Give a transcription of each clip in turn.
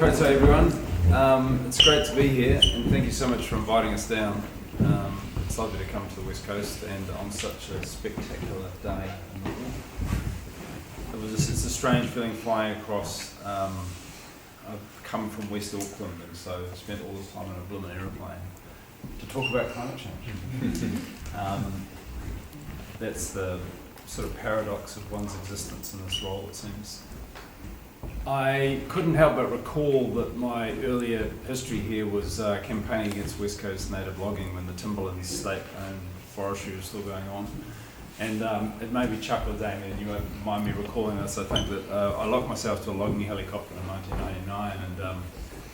Right, so everyone, it's great to be here and thank you so much for inviting us down. It's lovely to come to the West Coast and on such a spectacular day. It's a strange feeling flying across. I've come from West Auckland and so spent all this time in a blooming aeroplane to talk about climate change. That's the sort of paradox of one's existence in this role, it seems. I couldn't help but recall that my earlier history here was campaigning against West Coast native logging when the Timberland state-owned forestry was still going on. And it made me chuckle, Damien, you won't mind me recalling this. I think that I locked myself to a logging helicopter in 1999 and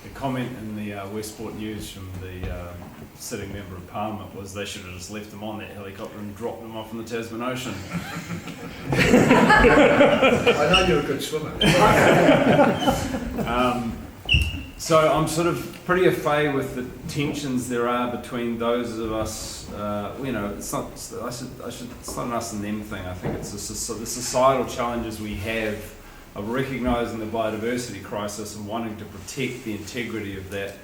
the comment in the Westport News from the sitting member of Parliament was they should have just left them on that helicopter and dropped them off in the Tasman Ocean. I know you're a good swimmer. So I'm sort of pretty au fait with the tensions there are between those of us, it's not, it's not an us and them thing. I think it's the societal challenges we have of recognising the biodiversity crisis and wanting to protect the integrity of that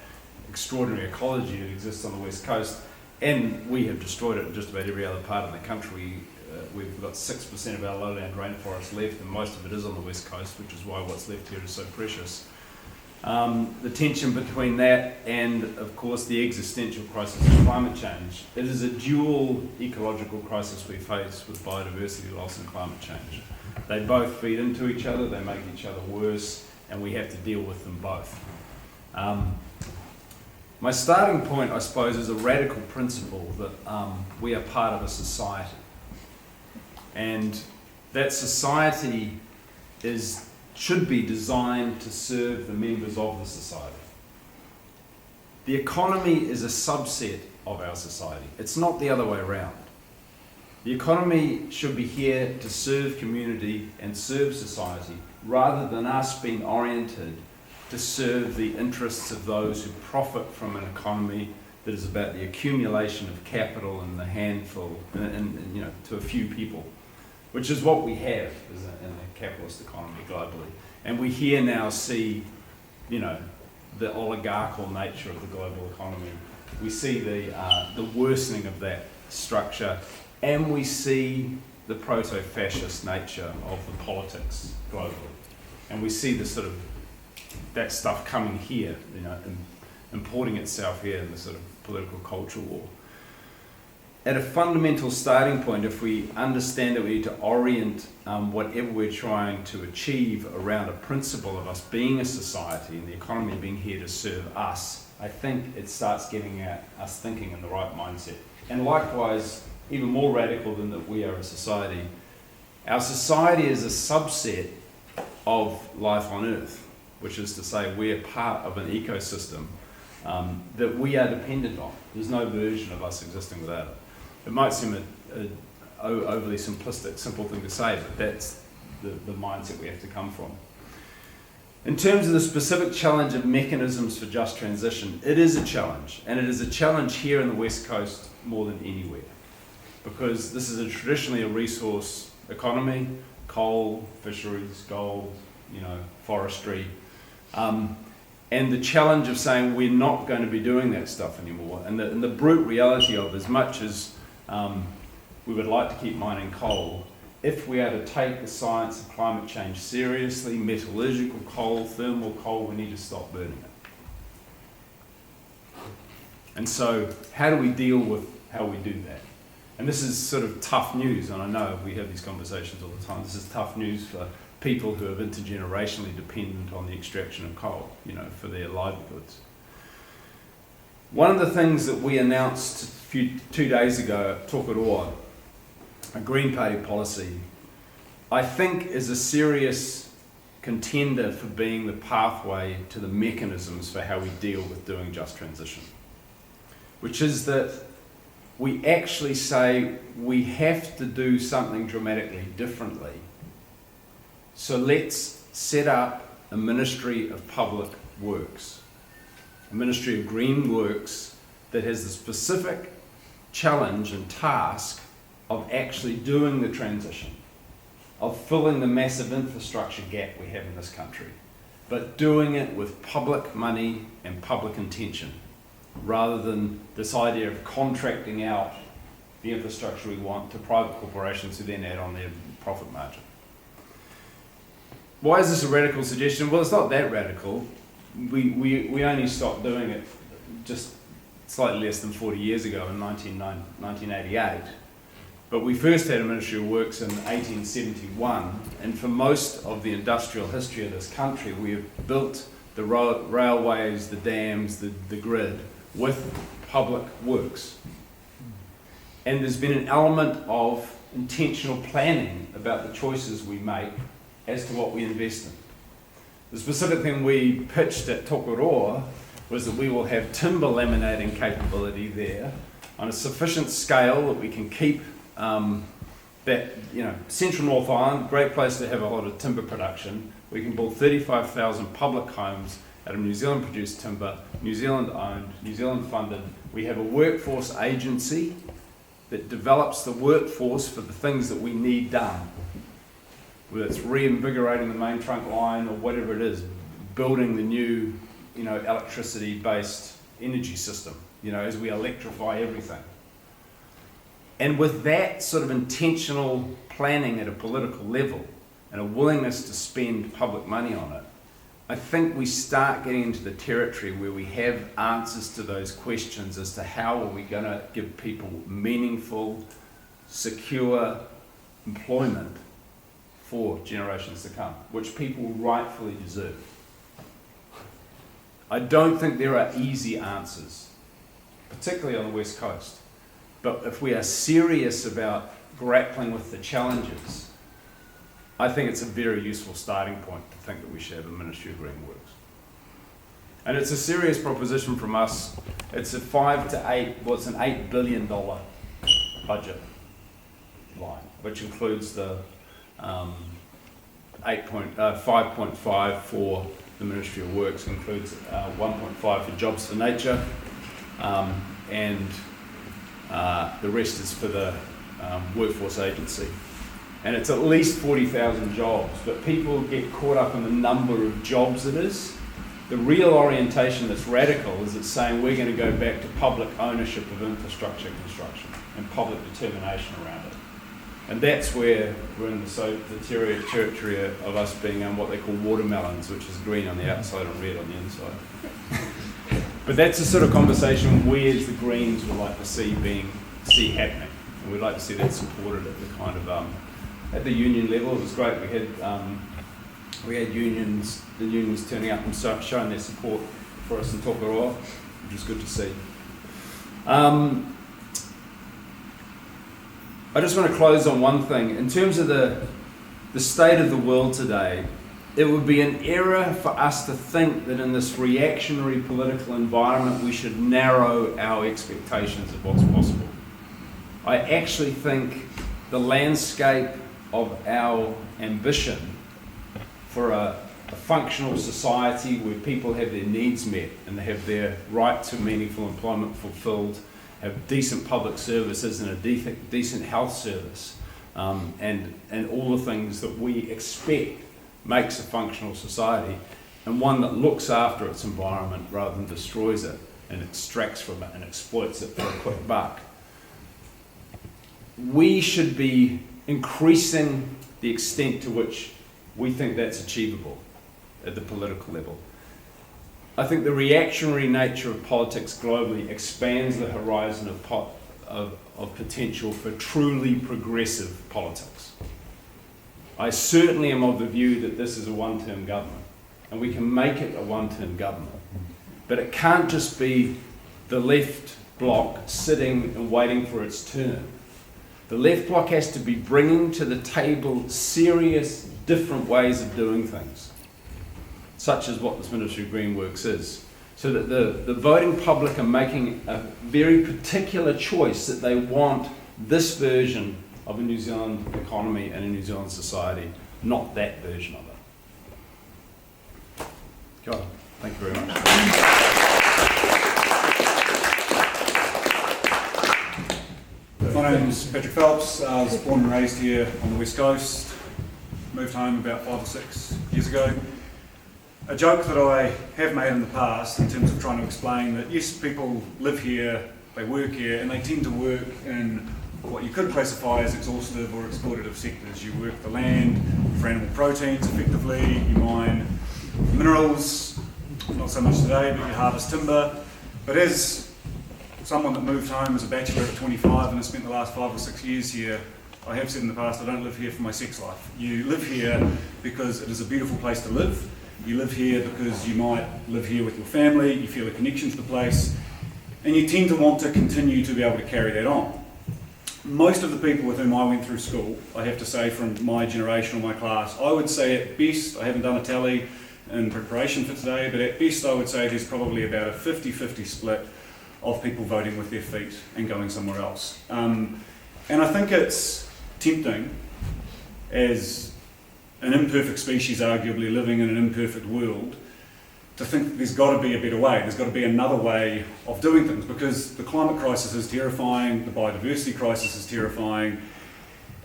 extraordinary ecology that exists on the West Coast. And we have destroyed it in just about every other part of the country. We've got 6% of our lowland rainforest left, and most of it is on the West Coast, which is why what's left here is so precious. The tension between that and, of course, the existential crisis of climate change. It is a dual ecological crisis we face with biodiversity loss and climate change. They both feed into each other, they make each other worse, and we have to deal with them both. My starting point, I suppose, is a radical principle that we are part of a society. And that society should be designed to serve the members of the society. The economy is a subset of our society. It's not the other way around. The economy should be here to serve community and serve society rather than us being oriented to serve the interests of those who profit from an economy that is about the accumulation of capital in the handful and to a few people, which is what we have in a capitalist economy globally. And we here now see, the oligarchical nature of the global economy. We see the worsening of that structure, and we see the proto-fascist nature of the politics globally. And we see the sort of that stuff coming here, importing itself here in the sort of political cultural war. At a fundamental starting point, if we understand that we need to orient whatever we're trying to achieve around a principle of us being a society and the economy being here to serve us, I think it starts getting at us thinking in the right mindset. And likewise, even more radical than that we are a society, our society is a subset of life on Earth, which is to say we're part of an ecosystem that we are dependent on. There's no version of us existing without it. It might seem an overly simplistic, simple thing to say, but that's the mindset we have to come from. In terms of the specific challenge of mechanisms for just transition, it is a challenge, and it is a challenge here in the West Coast more than anywhere, because this is traditionally a resource economy: coal, fisheries, gold, forestry. And the challenge of saying we're not going to be doing that stuff anymore, and the brute reality of, as much as we would like to keep mining coal, if we are to take the science of climate change seriously, metallurgical coal, thermal coal, we need to stop burning it. And so how do we deal with how we do that? And this is sort of tough news, and I know we have these conversations all the time. This is tough news for people who are intergenerationally dependent on the extraction of coal, for their livelihoods. One of the things that we announced 2 days ago at Tokoroa, a Green Party policy, I think is a serious contender for being the pathway to the mechanisms for how we deal with doing just transition, which is that we actually say we have to do something dramatically differently. So let's set up a Ministry of Public Works, a Ministry of Green Works that has the specific challenge and task of actually doing the transition, of filling the massive infrastructure gap we have in this country, but doing it with public money and public intention, rather than this idea of contracting out the infrastructure we want to private corporations who then add on their profit margin. Why is this a radical suggestion? Well, it's not that radical. We only stopped doing it just slightly less than 40 years ago in 1988. But we first had a Ministry of Works in 1871, and for most of the industrial history of this country, we have built the railways, the dams, the grid with public works. And there's been an element of intentional planning about the choices we make as to what we invest in. The specific thing we pitched at Tokoroa was that we will have timber laminating capability there on a sufficient scale that we can keep Central North Island, great place to have a lot of timber production. We can build 35,000 public homes out of New Zealand produced timber, New Zealand owned, New Zealand funded. We have a workforce agency that develops the workforce for the things that we need done. Whether it's reinvigorating the main trunk line or whatever it is, building the new, electricity-based energy system, as we electrify everything. And with that sort of intentional planning at a political level and a willingness to spend public money on it, I think we start getting into the territory where we have answers to those questions as to how are we going to give people meaningful, secure employment for generations to come, which people rightfully deserve. I don't think there are easy answers, particularly on the West Coast. But if we are serious about grappling with the challenges, I think it's a very useful starting point to think that we should have a Ministry of Green Works. And it's a serious proposition from us. It's a it's an $8 billion budget line, which includes the 5.5 for the Ministry of Works, includes 1.5 for Jobs for Nature, and the rest is for the workforce agency. And it's at least 40,000 jobs, but people get caught up in the number of jobs it is. The real orientation that's radical is it's saying we're going to go back to public ownership of infrastructure construction and public determination around it. And that's where we're in the territory of us being what they call watermelons, which is green on the outside and red on the inside. But that's the sort of conversation we as the Greens would like to see happening. And we'd like to see that supported at the kind of at the union level. It was great. We had unions, the unions turning up and showing their support for us in Tokoroa, which was good to see. I just want to close on one thing. In terms of the state of the world today, it would be an error for us to think that in this reactionary political environment we should narrow our expectations of what's possible. I actually think the landscape of our ambition for a functional society where people have their needs met and they have their right to meaningful employment fulfilled, have decent public services and a decent health service, and all the things that we expect makes a functional society, and one that looks after its environment rather than destroys it and extracts from it and exploits it for a quick buck. We should be increasing the extent to which we think that's achievable at the political level. I think the reactionary nature of politics globally expands the horizon of potential for truly progressive politics. I certainly am of the view that this is a one-term government, and we can make it a one-term government. But it can't just be the left bloc sitting and waiting for its turn. The left bloc has to be bringing to the table serious, different ways of doing things, such as what this Ministry of Green Works is, so that the voting public are making a very particular choice that they want this version of a New Zealand economy and a New Zealand society, not that version of it. God, thank you very much. My name's Patrick Phelps. I was born and raised here on the West Coast. Moved home about 5 or 6 years ago. a joke that I have made in the past in terms of trying to explain that yes, people live here, they work here, and they tend to work in what you could classify as exhaustive or exploitative sectors. You work the land for animal proteins effectively, you mine minerals, not so much today, but you harvest timber. But as someone that moved home as a bachelor at 25 and has spent the last 5 or 6 years here, I have said in the past, I don't live here for my sex life. You live here because it is a beautiful place to live. You live here because you might live here with your family, you feel a connection to the place, and you tend to want to continue to be able to carry that on. Most of the people with whom I went through school, I have to say from my generation or my class, I would say at best, I haven't done a tally in preparation for today, but at best I would say there's probably about a 50-50 split of people voting with their feet and going somewhere else. And I think it's tempting as an imperfect species arguably living in an imperfect world to think that there's got to be a better way, there's got to be another way of doing things, because the climate crisis is terrifying, the biodiversity crisis is terrifying,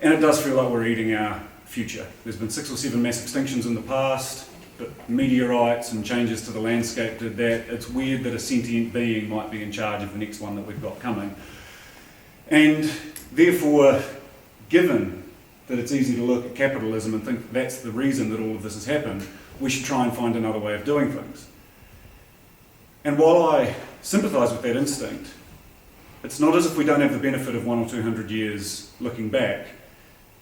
and it does feel like we're eating our future. There's been 6 or 7 mass extinctions in the past, but meteorites and changes to the landscape did that. It's weird that a sentient being might be in charge of the next one that we've got coming. And therefore, given that it's easy to look at capitalism and think that's the reason that all of this has happened, we should try and find another way of doing things. And while I sympathise with that instinct, it's not as if we don't have the benefit of 100 or 200 years looking back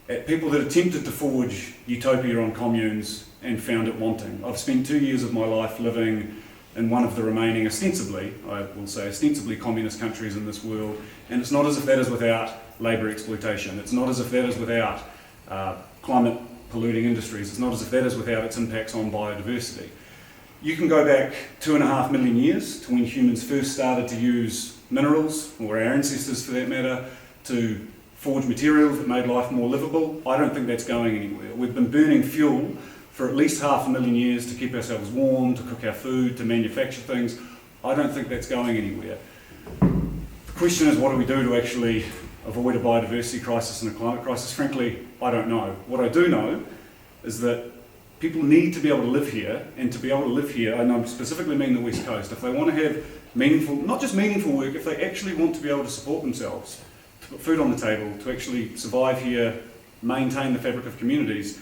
at people that attempted to forge utopia on communes and found it wanting. I've spent 2 years of my life living in one of the remaining ostensibly, I will say ostensibly communist countries in this world, and it's not as if that is without labour exploitation. It's not as if that is without climate polluting industries. It's not as if that is without its impacts on biodiversity. You can go back 2.5 million years to when humans first started to use minerals, or our ancestors for that matter, to forge materials that made life more livable. I don't think that's going anywhere. We've been burning fuel for at least 500,000 years to keep ourselves warm, to cook our food, to manufacture things. I don't think that's going anywhere. The question is, what do we do to actually avoid a biodiversity crisis and a climate crisis? Frankly, I don't know. What I do know is that people need to be able to live here, and to be able to live here, and I specifically mean the West Coast, if they want to have meaningful, not just meaningful work, if they actually want to be able to support themselves, to put food on the table, to actually survive here, maintain the fabric of communities,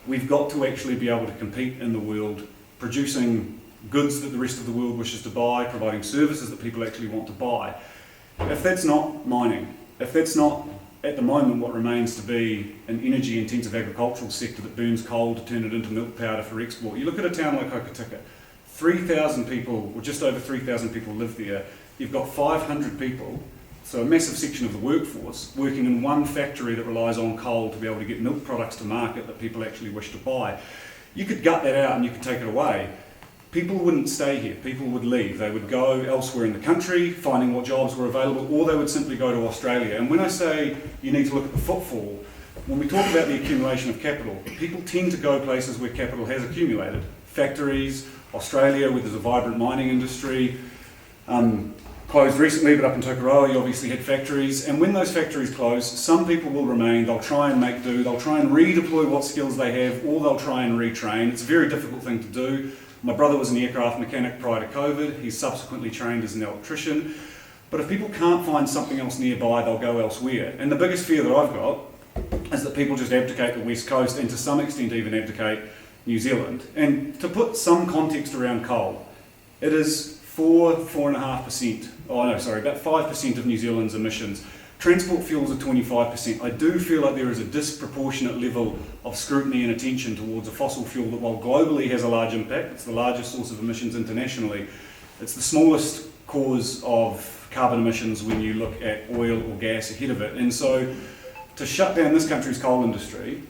we've got to actually be able to compete in the world, producing goods that the rest of the world wishes to buy, providing services that people actually want to buy. If that's not mining, if that's not at the moment what remains to be an energy intensive agricultural sector that burns coal to turn it into milk powder for export, you look at a town like Hokitika, 3,000 people, or just over 3,000 people live there. You've got 500 people, so a massive section of the workforce, working in one factory that relies on coal to be able to get milk products to market that people actually wish to buy. You could gut that out and you could take it away. People wouldn't stay here, people would leave. They would go elsewhere in the country, finding what jobs were available, or they would simply go to Australia. And when I say you need to look at the footfall, when we talk about the accumulation of capital, people tend to go places where capital has accumulated. Factories, Australia, where there's a vibrant mining industry, closed recently, but up in Tokoroa you obviously had factories. And when those factories close, some people will remain, they'll try and make do, they'll try and redeploy what skills they have, or they'll try and retrain. It's a very difficult thing to do. My brother was an aircraft mechanic prior to COVID. He's subsequently trained as an electrician. But if people can't find something else nearby, they'll go elsewhere. And the biggest fear that I've got is that people just abdicate the West Coast, and to some extent even abdicate New Zealand. And to put some context around coal, it is 4.5%, about 5% of New Zealand's emissions. Transport fuels are 25%. I do feel like there is a disproportionate level of scrutiny and attention towards a fossil fuel that, while globally has a large impact, it's the largest source of emissions internationally, it's the smallest cause of carbon emissions when you look at oil or gas ahead of it. And so to shut down this country's coal industry,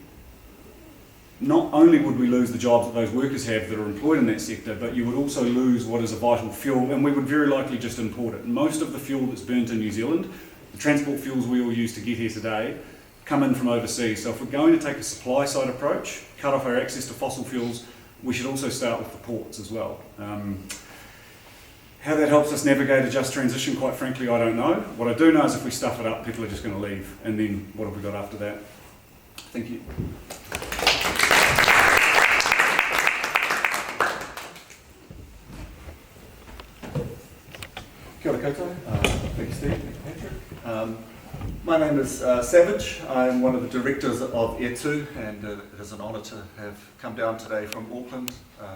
not only would we lose the jobs that those workers have that are employed in that sector, but you would also lose what is a vital fuel, and we would very likely just import it. Most of the fuel that's burnt in New Zealand, the transport fuels we all use to get here today, come in from overseas. So if we're going to take a supply side approach, cut off our access to fossil fuels, we should also start with the ports as well. How that helps us navigate a just transition, quite frankly, I don't know. What I do know is if we stuff it up, people are just going to leave. And then what have we got after that? Thank you. Kia ora koutou. Thank you, Steve. Thank you, Patrick. My name is Savage. I'm one of the directors of Air2, and it is an honour to have come down today from Auckland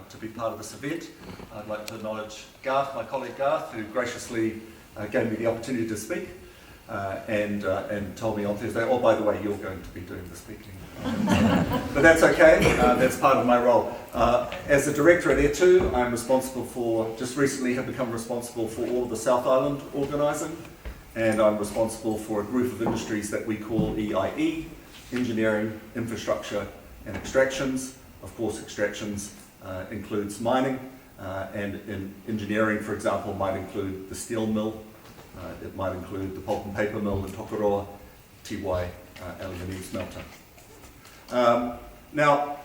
to be part of this event. I'd like to acknowledge Garth, my colleague Garth, who graciously gave me the opportunity to speak and told me on Thursday, oh, by the way, you're going to be doing the speaking. But that's okay, that's part of my role. As the director at Air2, I'm responsible for, just recently have become responsible for all of the South Island organising, and I'm responsible for a group of industries that we call EIE, Engineering, Infrastructure and Extractions. Of course, extractions includes mining, and in engineering, for example, might include the steel mill, it might include the pulp and paper mill in Tokoroa, TY aluminium smelter. Now,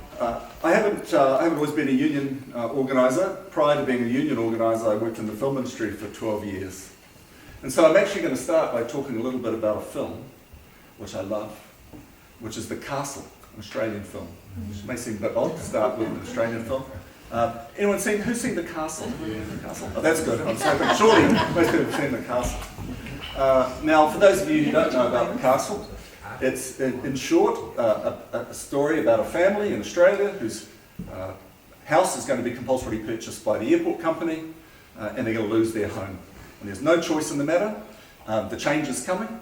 I haven't always been a union organiser. Prior to being a union organiser, I worked in the film industry for 12 years. And so I'm actually going to start by talking a little bit about a film, which I love, which is The Castle, an Australian film. Which may seem a bit odd to start with an Australian film. Who's seen The Castle? The Castle? Oh, that's good. I'm so surely most people have seen The Castle. Now, for those of you who don't know about The Castle, it's, in short, a story about a family in Australia whose house is going to be compulsorily purchased by the airport company, and they're going to lose their home. And there's no choice in the matter. The change is coming.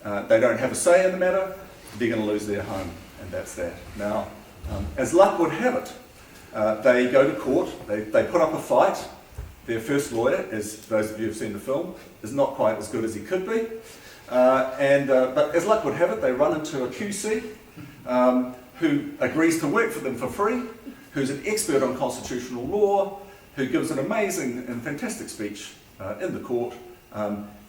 They don't have a say in the matter. They're going to lose their home, and that's that. Now, as luck would have it, they go to court. They put up a fight. Their first lawyer, as those of you who have seen the film, is not quite as good as he could be. But as luck would have it, they run into a QC who agrees to work for them for free, who's an expert on constitutional law, who gives an amazing and fantastic speech in the court,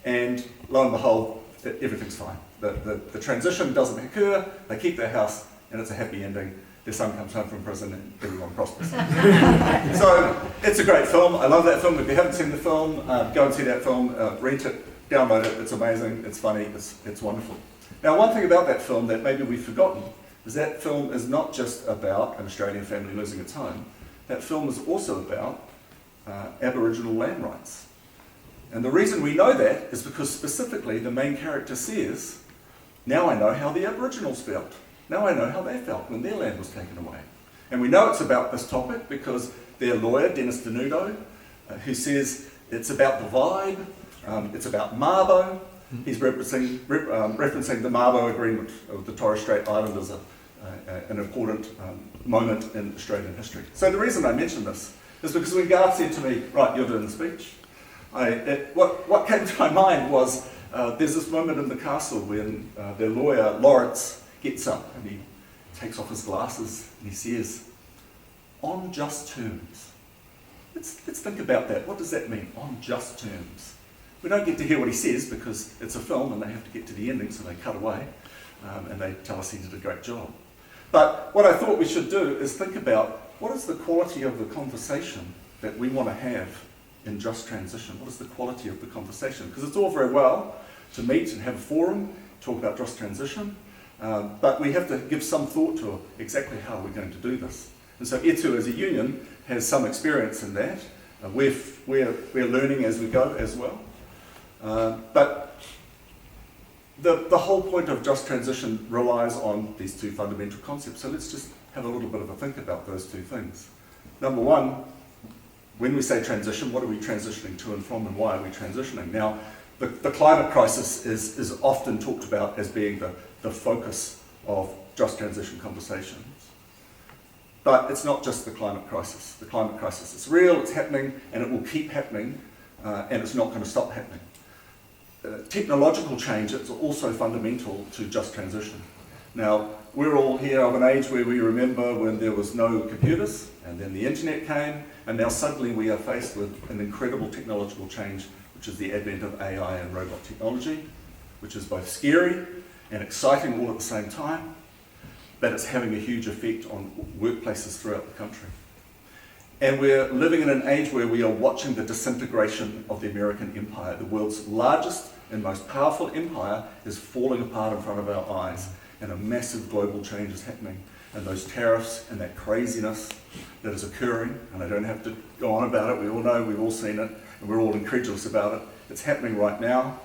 and lo and behold, everything's fine. The transition doesn't occur, they keep their house, and it's a happy ending. Their son comes home from prison and everyone prospers. So, it's a great film. I love that film. If you haven't seen the film, go and see that film, rent it, download it. It's amazing, it's funny, it's wonderful. Now, one thing about that film that maybe we've forgotten is that film is not just about an Australian family losing its home. That film is also about Aboriginal land rights. And the reason we know that is because specifically the main character says, now I know how the Aboriginals felt. Now I know how they felt when their land was taken away. And we know it's about this topic because their lawyer, Dennis Denudo, who says it's about the vibe, it's about Mabo. He's referencing the Mabo Agreement of the Torres Strait Islanders, an important moment in Australian history. So the reason I mention this is because when Garth said to me, right, you're doing the speech, what came to my mind was there's this moment in The Castle when their lawyer, Lawrence, gets up and he takes off his glasses and he says, on just terms. Let's think about that. What does that mean, on just terms? We don't get to hear what he says because it's a film and they have to get to the ending, so they cut away and they tell us he did a great job. But what I thought we should do is think about what is the quality of the conversation that we want to have in just transition. What is the quality of the conversation? Because it's all very well to meet and have a forum, talk about just transition, but we have to give some thought to exactly how we're going to do this. And so Air2 as a union has some experience in that. We're learning as we go as well. But the whole point of just transition relies on these two fundamental concepts. So let's just have a little bit of a think about those two things. Number one, when we say transition, what are we transitioning to and from, and why are we transitioning? Now, the climate crisis is often talked about as being the focus of just transition conversations. But it's not just the climate crisis. The climate crisis is real, it's happening, and it will keep happening, and it's not going to stop happening. Technological change is also fundamental to just transition. Now, we're all here of an age where we remember when there was no computers, and then the internet came, and now suddenly we are faced with an incredible technological change, which is the advent of AI and robot technology, which is both scary and exciting all at the same time, but it's having a huge effect on workplaces throughout the country. And we're living in an age where we are watching the disintegration of the American empire. The world's largest and most powerful empire is falling apart in front of our eyes, and a massive global change is happening. And those tariffs and that craziness that is occurring, and I don't have to go on about it, we all know, we've all seen it, and we're all incredulous about it. It's happening right now.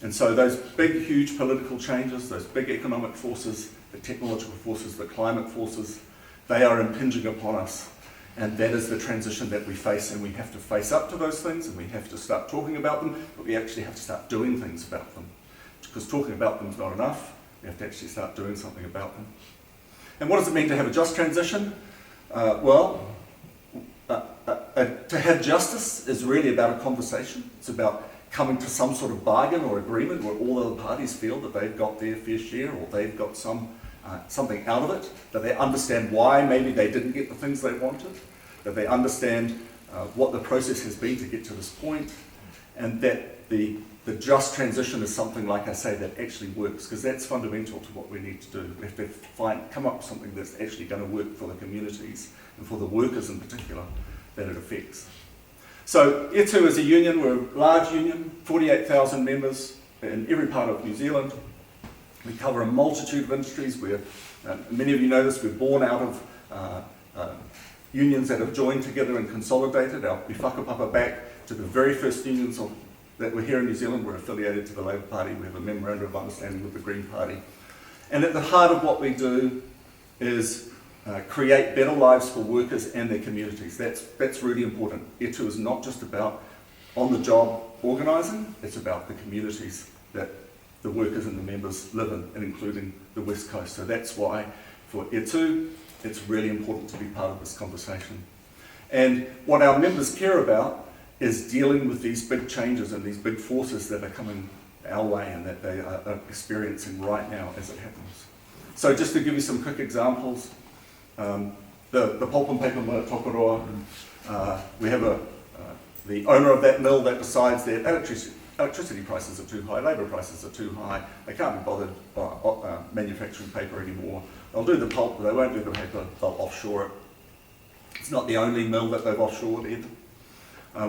And so those big, huge political changes, those big economic forces, the technological forces, the climate forces, they are impinging upon us. And that is the transition that we face, and we have to face up to those things, and we have to start talking about them, but we actually have to start doing things about them. Because talking about them is not enough, we have to actually start doing something about them. And what does it mean to have a just transition? To have justice is really about a conversation. It's about coming to some sort of bargain or agreement where all other parties feel that they've got their fair share, or they've got something out of it, that they understand why maybe they didn't get the things they wanted, that they understand what the process has been to get to this point, and that the just transition is something, like I say, that actually works, because that's fundamental to what we need to do. We have to come up with something that's actually going to work for the communities and for the workers in particular that it affects. So E2 is a union, we're a large union, 48,000 members in every part of New Zealand. We cover a multitude of industries. Many of you know this, we're born out of unions that have joined together and consolidated. We whakapapa back to the very first unions that were here in New Zealand. We're affiliated to the Labour Party. We have a memorandum of understanding with the Green Party. And at the heart of what we do is create better lives for workers and their communities. That's really important. E2 is not just about on-the-job organising, it's about the communities that the workers and the members live in, and including the West Coast. So that's why for E2, it's really important to be part of this conversation. And what our members care about is dealing with these big changes and these big forces that are coming our way and that they are experiencing right now as it happens. So just to give you some quick examples, the pulp and paper mill at Tokoroa, we have the owner of that mill that decides that electricity prices are too high, labour prices are too high, they can't be bothered manufacturing paper anymore. They'll do the pulp, but they won't do the paper, they'll offshore it. It's not the only mill that they've offshored either.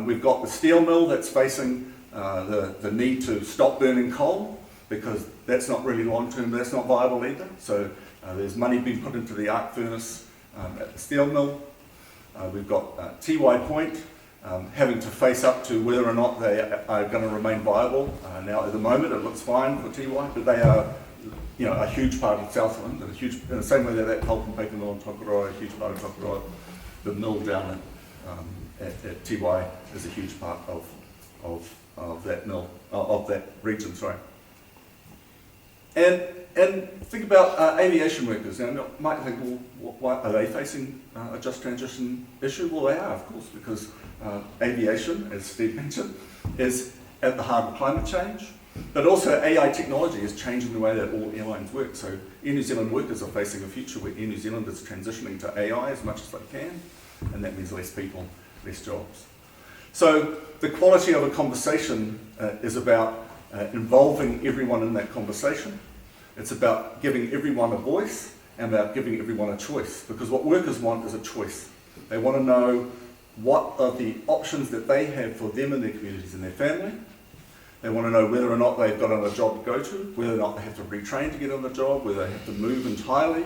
We've got the steel mill that's facing the need to stop burning coal, because that's not really long-term, that's not viable either. So there's money being put into the arc furnace at the steel mill. We've got TY Point having to face up to whether or not they are going to remain viable. Now at the moment it looks fine for TY, but they are a huge part of Southland, and in the same way that pulp and paper mill in Tokoroa, a huge part of Tokoroa, the mill down at TY is a huge part of that mill, of that region, sorry. And think about aviation workers. Now, you might think, well, why are they facing a just transition issue? Well, they are, of course, because aviation, as Steve mentioned, is at the heart of climate change. But also AI technology is changing the way that all airlines work. So Air New Zealand workers are facing a future where Air New Zealand is transitioning to AI as much as they can, and that means less people, less jobs. So the quality of a conversation is about involving everyone in that conversation. It's about giving everyone a voice and about giving everyone a choice, because what workers want is a choice. They want to know what are the options that they have for them and their communities and their family. They want to know whether or not they've got another job to go to, whether or not they have to retrain to get another job, whether they have to move entirely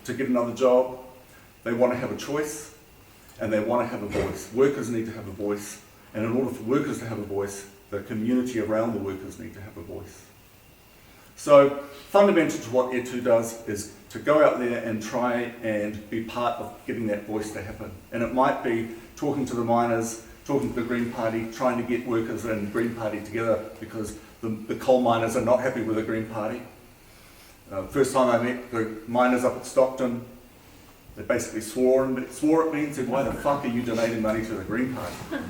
to get another job. They want to have a choice, and they want to have a voice. Workers need to have a voice, and in order for workers to have a voice, the community around the workers need to have a voice. So fundamental to what E2 does is to go out there and try and be part of getting that voice to happen. And it might be talking to the miners, talking to the Green Party, trying to get workers and the Green Party together because the coal miners are not happy with the Green Party. First time I met the miners up at Stockton, they basically swore at me and said, why the fuck are you donating money to the Green Party?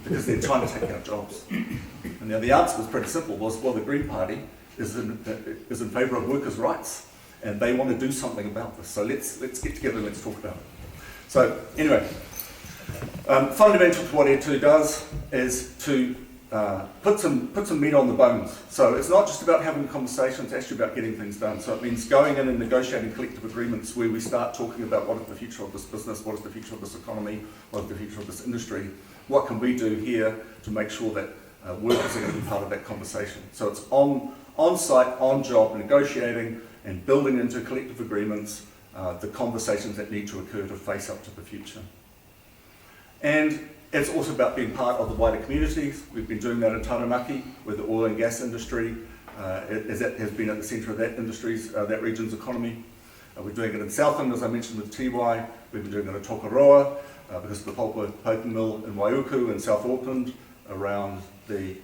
Because they're trying to take our jobs. And now the answer was pretty simple, well, the Green Party is in favour of workers' rights, and they want to do something about this. So let's get together and let's talk about it. So anyway, fundamental to what E2 does is to put some meat on the bones. So it's not just about having conversations, it's actually about getting things done. So it means going in and negotiating collective agreements where we start talking about what is the future of this business, what is the future of this economy, what is the future of this industry, what can we do here to make sure that workers are going to be part of that conversation. So it's on-site, on-job negotiating and building into collective agreements the conversations that need to occur to face up to the future. And It's also about being part of the wider communities. We've been doing that in Taranaki with the oil and gas industry, that has been at the centre of that industry's, that region's economy. We're doing it in Southland, as I mentioned, with Tiwai. We've been doing it in Tokoroa, because of the pulp paper mill in Waiuku in South Auckland, around the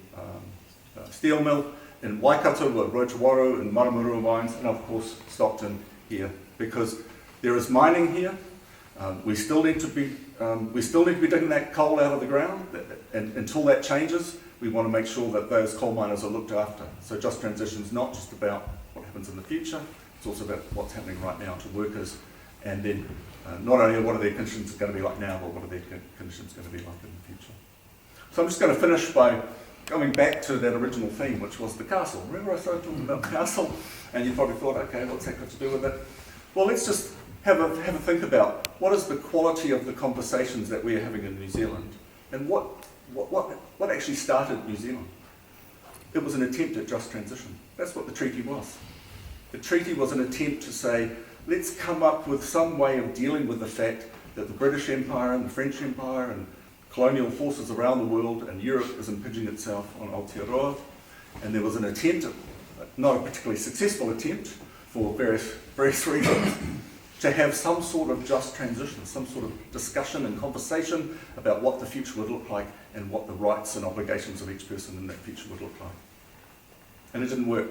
steel mill, in Waikato with Rotorua and Maramurua mines, and of course Stockton here, because there is mining here. We still need to be digging that coal out of the ground, and until that changes, we want to make sure that those coal miners are looked after. So just transition is not just about what happens in the future, it's also about what's happening right now to workers, and then not only what are their conditions going to be like now, but what are their conditions going to be like in the future. So I'm just going to finish by going back to that original theme, which was the castle. Remember I started talking about the castle, and you probably thought, okay, what's that got to do with it? Well, let's just have a think about what is the quality of the conversations that we're having in New Zealand, and what actually started New Zealand. It was an attempt at just transition. That's what the treaty was. The treaty was an attempt to say, let's come up with some way of dealing with the fact that the British Empire and the French Empire and colonial forces around the world and Europe is impinging itself on Aotearoa. And there was an attempt, not a particularly successful attempt for various reasons, to have some sort of just transition, some sort of discussion and conversation about what the future would look like and what the rights and obligations of each person in that future would look like. And it didn't work.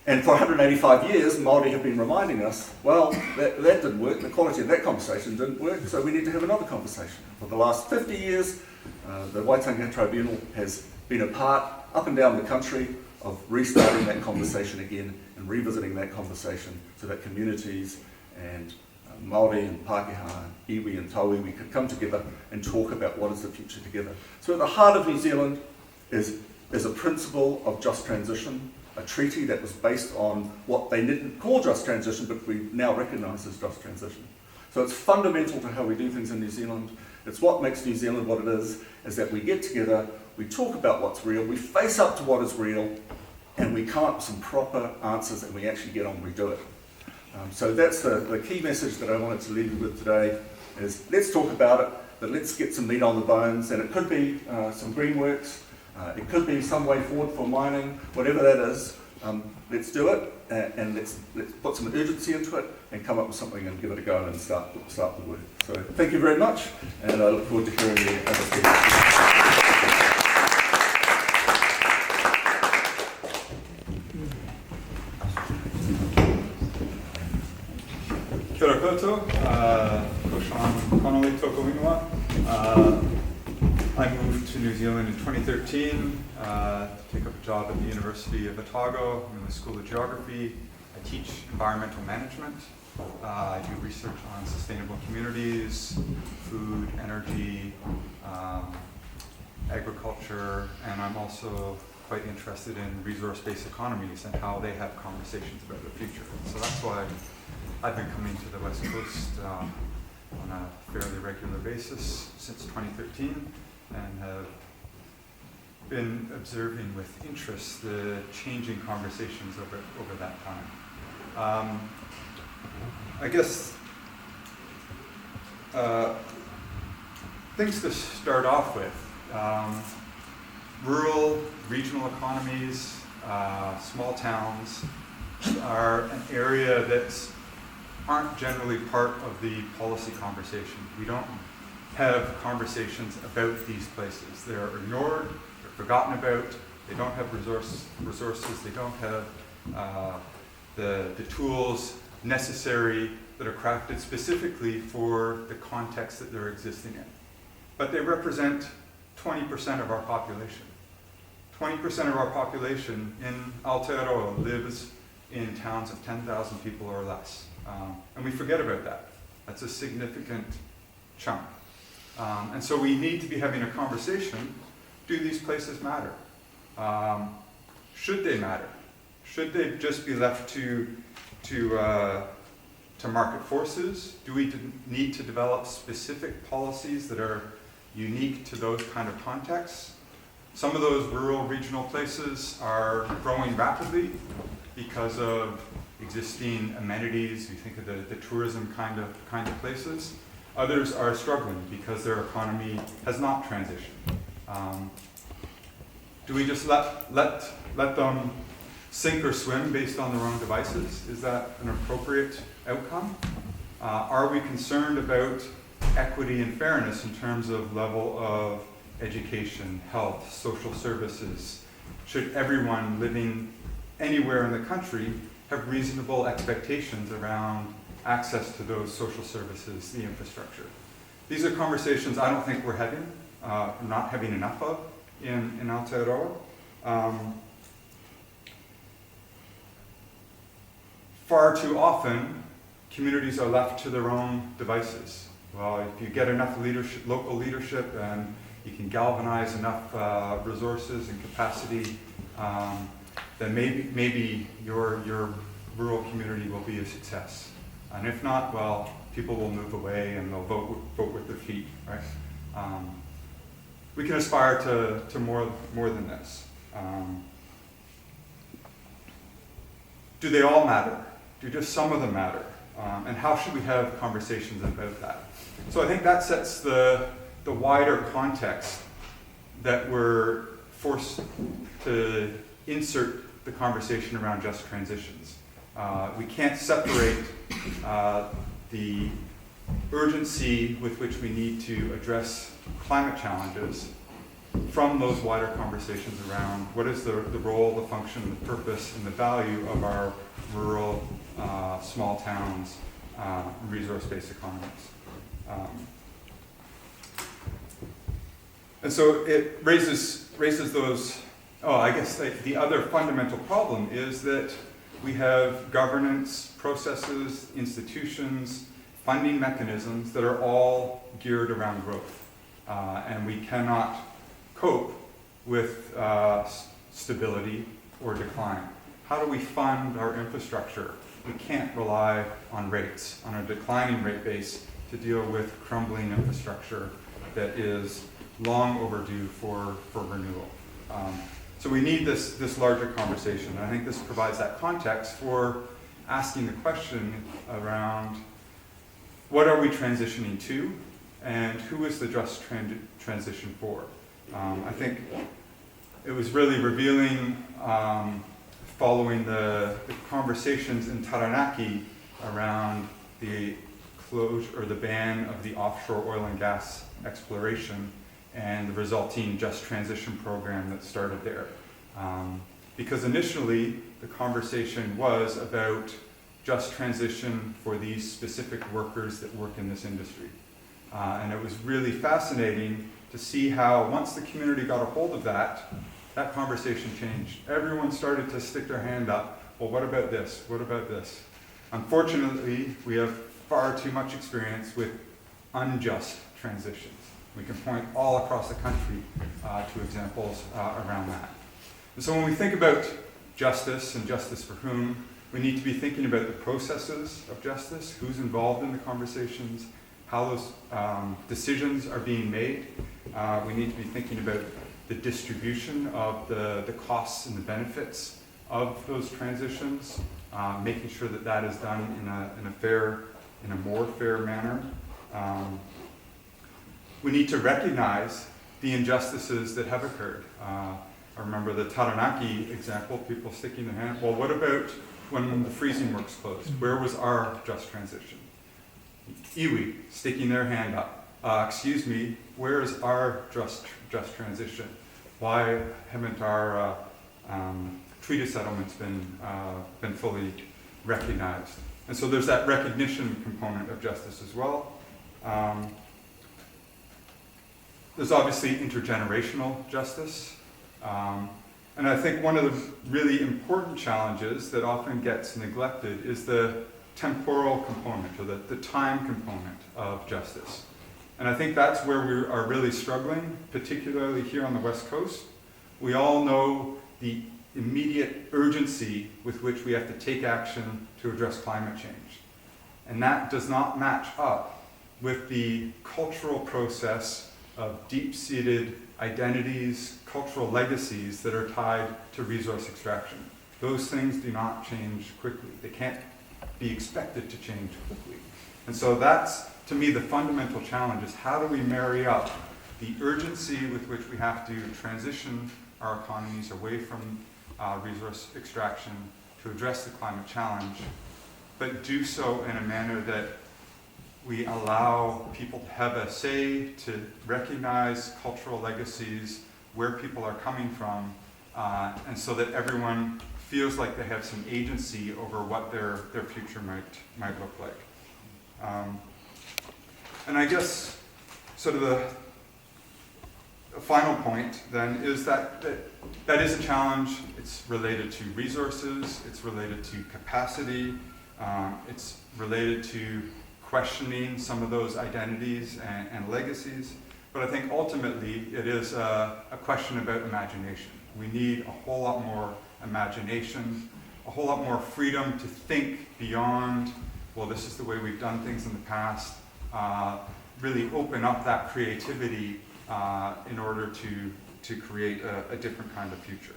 And for 185 years, Māori have been reminding us, well, that didn't work, the quality of that conversation didn't work, so we need to have another conversation. For the last 50 years, the Waitangi Tribunal has been a part, up and down the country, of restarting that conversation again and revisiting that conversation so that communities and Māori and Pākehā, iwi and tauiwi could come together and talk about what is the future together. So at the heart of New Zealand is a principle of just transition, a treaty that was based on what they didn't call just transition, but we now recognise as just transition. So it's fundamental to how we do things in New Zealand. It's what makes New Zealand what it is that we get together, we talk about what's real, we face up to what is real, and we come up with some proper answers and we actually get on, we do it. So that's the key message that I wanted to leave you with today, is let's talk about it, but let's get some meat on the bones, and it could be some green works, it could be some way forward for mining, whatever that is. Let's do it, and let's put some urgency into it and come up with something and give it a go and start the work. So thank you very much, and I look forward to hearing the other speakers. Kia ora koutou, ko Sean Connolly tōku ingoa. I moved to New Zealand in 2013 to take up a job at the University of Otago. I'm in the School of Geography. I teach environmental management. I do research on sustainable communities, food, energy, agriculture, and I'm also quite interested in resource-based economies and how they have conversations about the future. So that's why I've been coming to the West Coast on a fairly regular basis since 2013 and have been observing with interest the changing conversations over that time. I guess things to start off with. Rural, regional economies, small towns are an area that's aren't generally part of the policy conversation. We don't have conversations about these places. They're ignored, they're forgotten about, they don't have resources, they don't have the tools necessary that are crafted specifically for the context that they're existing in. But they represent 20% of our population. 20% of our population in Aotearoa lives in towns of 10,000 people or less. And we forget about that. That's a significant chunk. And so we need to be having a conversation. Do these places matter? Should they matter? Should they just be left to market forces? Do we need to develop specific policies that are unique to those kind of contexts? Some of those rural, regional places are growing rapidly because of existing amenities. You think of the tourism kind of places. Others are struggling because their economy has not transitioned. Do we just let them sink or swim based on their own devices? Is that an appropriate outcome? Are we concerned about equity and fairness in terms of level of education, health, social services? Should everyone living anywhere in the country have reasonable expectations around access to those social services, the infrastructure? These are conversations I don't think we're having, not having enough of in Aotearoa. Far too often, communities are left to their own devices. Well, if you get enough leadership, local leadership, and you can galvanize enough resources and capacity, then maybe your rural community will be a success. And if not, well, people will move away and they'll vote with their feet, right? We can aspire to more than this. Do they all matter? Do just some of them matter? And how should we have conversations about that? So I think that sets the wider context that we're forced to insert the conversation around just transitions. We can't separate the urgency with which we need to address climate challenges from those wider conversations around what is the role, the function, the purpose, and the value of our rural, small towns, resource-based economies. And so it raises those, I guess the other fundamental problem is that we have governance processes, institutions, funding mechanisms that are all geared around growth. And we cannot cope with stability or decline. How do we fund our infrastructure? We can't rely on rates, on a declining rate base to deal with crumbling infrastructure that is long overdue for renewal. So we need this larger conversation. And I think this provides that context for asking the question around what are we transitioning to and who is the just transition for? I think it was really revealing following the conversations in Taranaki around the closure or the ban of the offshore oil and gas exploration and the resulting just transition program that started there. Because initially the conversation was about just transition for these specific workers that work in this industry. And it was really fascinating to see how once the community got a hold of that conversation changed. Everyone started to stick their hand up. Well, what about this? What about this? Unfortunately, we have far too much experience with unjust transitions. We can point all across the country to examples around that. And so when we think about justice and justice for whom, we need to be thinking about the processes of justice, who's involved in the conversations, how those decisions are being made. We need to be thinking about the distribution of the costs and the benefits of those transitions, making sure that that is done in a more fair manner. We need to recognize the injustices that have occurred. I remember the Taranaki example, people sticking their hand, well, what about when the freezing works closed? Where was our just transition? Iwi sticking their hand up. Excuse me, where is our just transition? Why haven't our treaty settlements been fully recognized? And so there's that recognition component of justice as well. There's obviously intergenerational justice. And I think one of the really important challenges that often gets neglected is the temporal component, or the time component of justice. And I think that's where we are really struggling, particularly here on the West Coast. We all know the immediate urgency with which we have to take action to address climate change. And that does not match up with the cultural process of deep-seated identities, cultural legacies that are tied to resource extraction. Those things do not change quickly. They can't be expected to change quickly. And so that's, to me, the fundamental challenge is how do we marry up the urgency with which we have to transition our economies away from resource extraction to address the climate challenge, but do so in a manner that we allow people to have a say, to recognize cultural legacies, where people are coming from, and so that everyone feels like they have some agency over what their future might look like. And I guess sort of the final point then is that is a challenge. It's related to resources, it's related to capacity, it's related to questioning some of those identities and legacies. But I think ultimately it is a question about imagination. We need a whole lot more imagination, a whole lot more freedom to think beyond, well, this is the way we've done things in the past, really open up that creativity in order to create a different kind of future.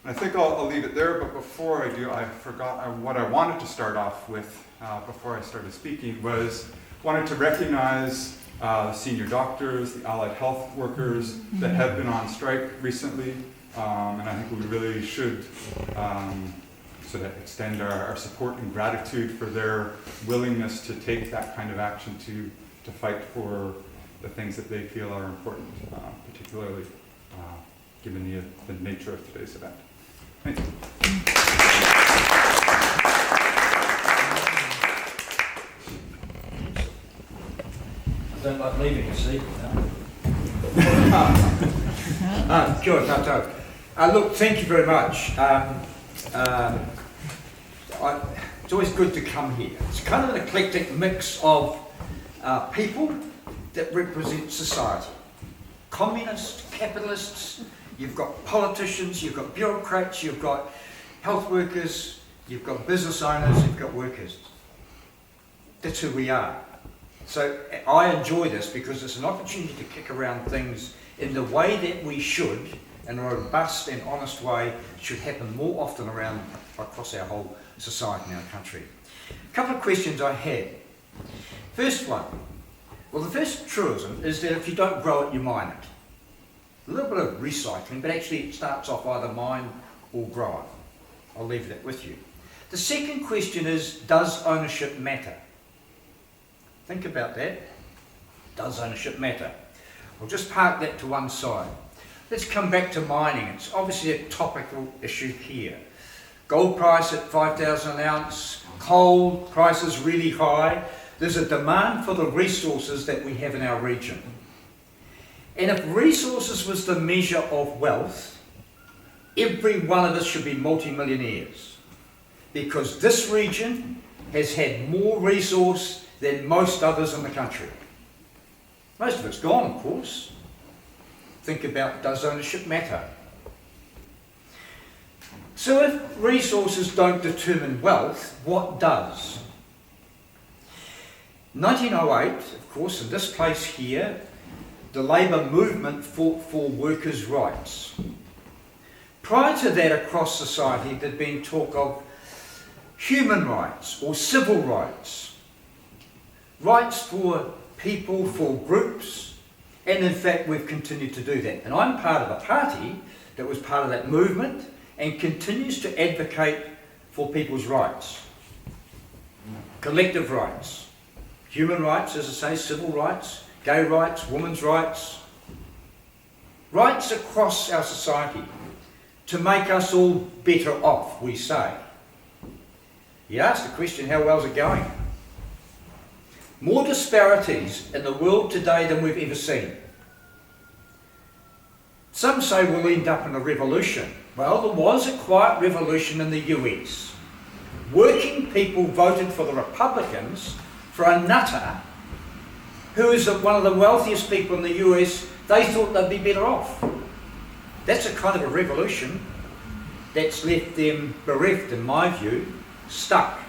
And I think I'll leave it there, but before I do, I forgot what I wanted to start off with before I started speaking was wanted to recognize the senior doctors, the allied health workers that have been on strike recently, and I think we really should sort of extend our support and gratitude for their willingness to take that kind of action to fight for the things that they feel are important, particularly given the nature of today's event. Thank you. I don't like leaving, you see. George, no, don't. Look, thank you very much. It's always good to come here. It's kind of an eclectic mix of people that represent society. Communists, capitalists, you've got politicians, you've got bureaucrats, you've got health workers, you've got business owners, you've got workers. That's who we are. So I enjoy this because it's an opportunity to kick around things in the way that we should, in a robust and honest way, should happen more often across our whole society and our country. A couple of questions I had. First one, well, the first truism is that if you don't grow it, you mine it. A little bit of recycling, but actually it starts off either mine or grow it. I'll leave that with you. The second question is, does ownership matter? Think about that. Does ownership matter? I'll just park that to one side. Let's come back to mining. It's obviously a topical issue here. Gold price at 5,000 an ounce, coal prices really high. There's a demand for the resources that we have in our region. And if resources was the measure of wealth, every one of us should be multi-millionaires. Because this region has had more resource than most others in the country. Most of it's gone, of course. Think about, does ownership matter? So if resources don't determine wealth, what does? 1908, of course, in this place here, the labour movement fought for workers' rights. Prior to that, across society, there'd been talk of human rights or civil rights. Rights for people, for groups, and in fact we've continued to do that. And I'm part of a party that was part of that movement and continues to advocate for people's rights. Collective rights, human rights, as I say, civil rights, gay rights, women's rights. Rights across our society to make us all better off, we say. You ask the question, how well is it going? More disparities in the world today than we've ever seen. Some say we'll end up in a revolution. Well, there was a quiet revolution in the US. Working people voted for the Republicans for a nutter who is one of the wealthiest people in the US. They thought they'd be better off. That's a kind of a revolution that's left them bereft, in my view, stuck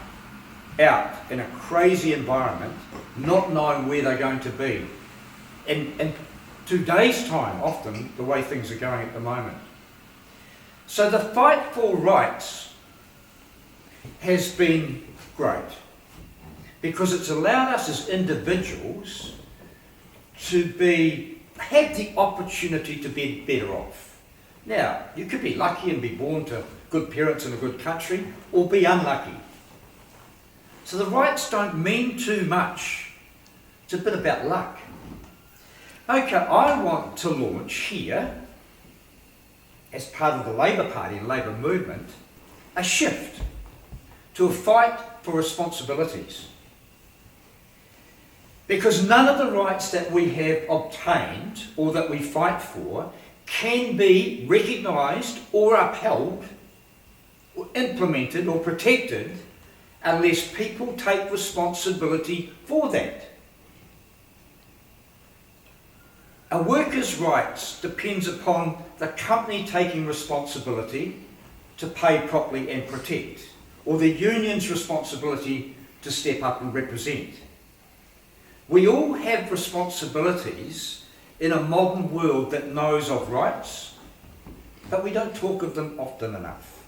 out in a crazy environment, not knowing where they're going to be. In today's time, often, the way things are going at the moment. So the fight for rights has been great. because it's allowed us as individuals to have the opportunity to be better off. Now, you could be lucky and be born to good parents in a good country, or be unlucky. So the rights don't mean too much. It's a bit about luck. Okay, I want to launch here, as part of the Labour Party and Labour movement, a shift to a fight for responsibilities. Because none of the rights that we have obtained or that we fight for can be recognised or upheld or implemented or protected unless people take responsibility for that. A worker's rights depends upon the company taking responsibility to pay properly and protect, or the union's responsibility to step up and represent. We all have responsibilities in a modern world that knows of rights, but we don't talk of them often enough.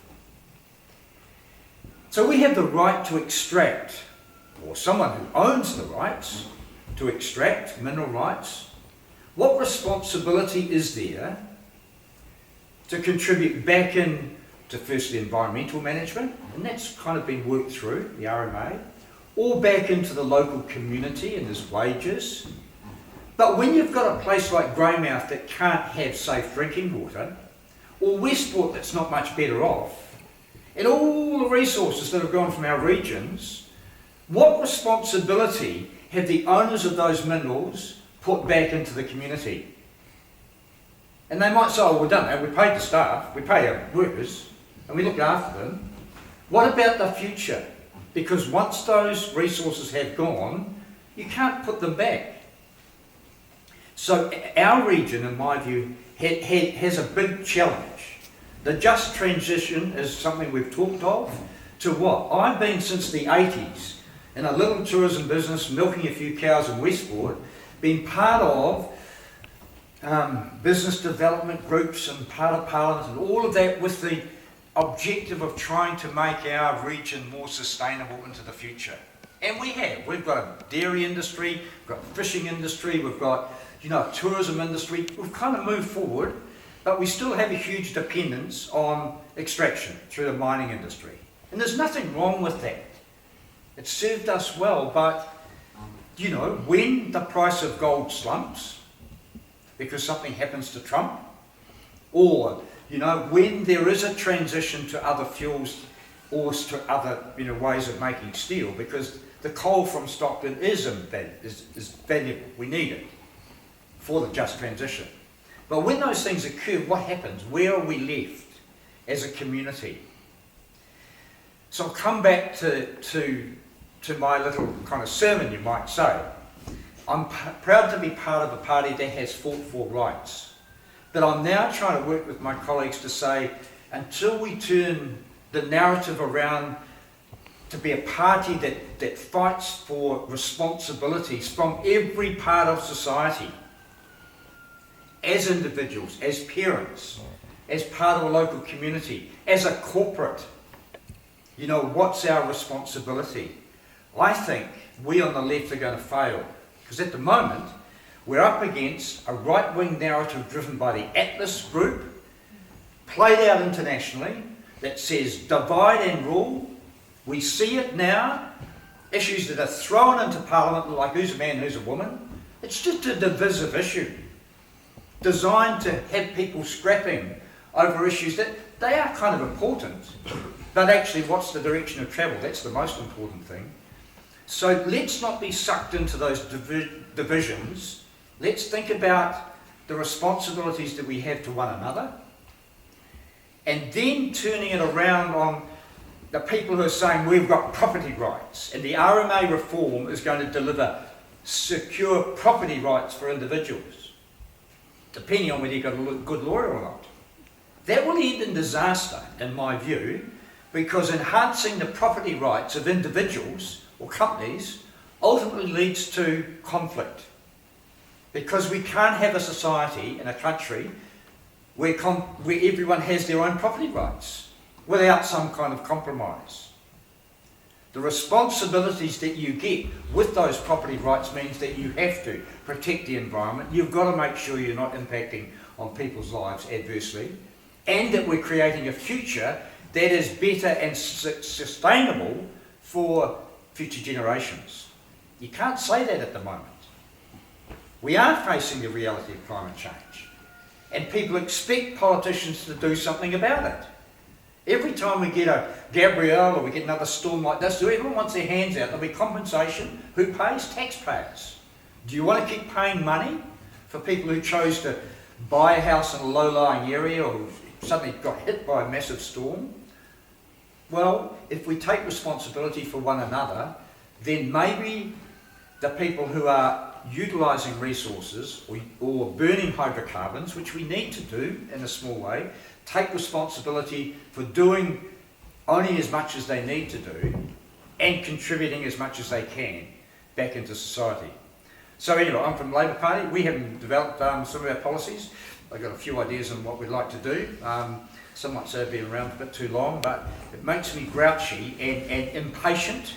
So we have the right to extract, or someone who owns the rights to extract mineral rights. What responsibility is there to contribute back in to firstly environmental management, and that's kind of been worked through, the RMA, or back into the local community and as wages. But when you've got a place like Greymouth that can't have safe drinking water, or Westport that's not much better off, and all the resources that have gone from our regions, what responsibility have the owners of those minerals put back into the community? And they might say, oh, we've done that, we paid the staff, we pay our workers, and we look after them. What about the future? Because once those resources have gone, you can't put them back. So our region, in my view, has a big challenge. The just transition is something we've talked of to what? I've been since the 80s in a little tourism business, milking a few cows in Westport, been part of business development groups and part of Parliament and all of that with the objective of trying to make our region more sustainable into the future. And we have. We've got a dairy industry, we've got a fishing industry, we've got, a tourism industry. We've kind of moved forward, but we still have a huge dependence on extraction through the mining industry. And there's nothing wrong with that. It's served us well, but, when the price of gold slumps because something happens to Trump, or, when there is a transition to other fuels or to other, ways of making steel, because the coal from Stockton is valuable, we need it for the just transition. But when those things occur, what happens? Where are we left as a community? So I'll come back to my little kind of sermon, you might say. I'm proud to be part of a party that has fought for rights. But I'm now trying to work with my colleagues to say, until we turn the narrative around to be a party that fights for responsibilities from every part of society, as individuals, as parents, as part of a local community, as a corporate, what's our responsibility? I think we on the left are going to fail, because at the moment we're up against a right-wing narrative driven by the Atlas group, played out internationally, that says divide and rule. We see it now, issues that are thrown into Parliament like who's a man, who's a woman. It's just a divisive issue, designed to have people scrapping over issues that they are kind of important, but actually what's the direction of travel? That's the most important thing. So let's not be sucked into those divisions. Let's think about the responsibilities that we have to one another, and then turning it around on the people who are saying we've got property rights, and the RMA reform is going to deliver secure property rights for individuals, depending on whether you've got a good lawyer or not. That will end in disaster, in my view, because enhancing the property rights of individuals or companies ultimately leads to conflict. Because we can't have a society in a country where everyone has their own property rights without some kind of compromise. The responsibilities that you get with those property rights means that you have to protect the environment. You've got to make sure you're not impacting on people's lives adversely, and that we're creating a future that is better and sustainable for future generations. You can't say that at the moment. We are facing the reality of climate change, and people expect politicians to do something about it. Every time we get a Gabrielle or we get another storm like this, everyone wants their hands out. There'll be compensation. Who pays? Taxpayers. Do you want to keep paying money for people who chose to buy a house in a low-lying area or suddenly got hit by a massive storm? Well, if we take responsibility for one another, then maybe the people who are utilising resources or burning hydrocarbons, which we need to do in a small way, take responsibility for doing only as much as they need to do and contributing as much as they can back into society. So anyway, I'm from the Labour Party. We haven't developed some of our policies. I've got a few ideas on what we'd like to do. Some might say I've been around for a bit too long, but it makes me grouchy and impatient,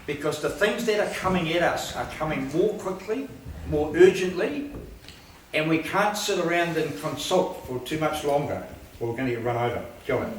because the things that are coming at us are coming more quickly, more urgently, and we can't sit around and consult for too much longer, or we're going to get run over. Kia ora.